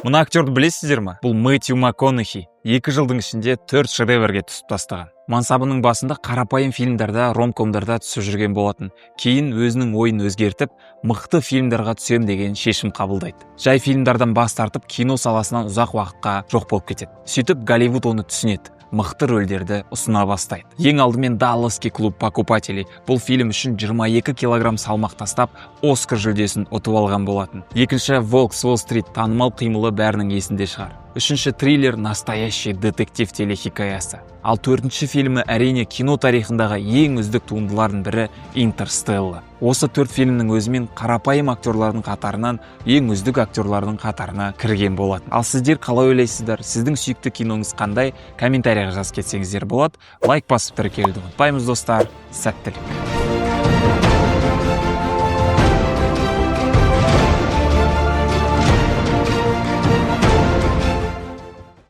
Мына актерді білесіздер ма? Бұл Мэтью МакКонахи. 2 жылдың ішінде 4 шедеврге түсіп тастаған. Мансабының басында қарапайым фильмдарда, ромкомдарда түсіп жүрген болатын. Кейін өзінің ойын өзгертіп, мықты фильмдарға түсем деген шешім қабылдайды. Жай фильмдардан бас тартып, кино саласынан ұзақ уақытқа жоқ болып кетеді. Сөйтіп Голливуд оны түсінеді. Мықты рөлдерді ұсына бастайды. Ең алдымен Далласский клуб покупателей бұл фильм үшін 22 килограмм салмақ тастап, Оскар жүлдесін ұтып алған болатын. Екінші Волк с Уолл-стрит танымал қимылы бәрінің есінде шығар. Үшінші триллер настоящий детектив телехикаясы. Ал 4-ші фильмі әрине кино тарихындағы ең үздік туындылардың бірі Интерстелла. Осы 4 фильмнің өзімен қарапайым актерлардың қатарынан ең үздік актерлардың қатарына кірген болады. Ал сіздер қалай ойлайсыздар? Сіздің сүйікті киноңыз қандай? Комментарияға жазып кетсеңіздер болады. Лайк басып тіркелуді ұмытпаймыз достар. Сәттілік.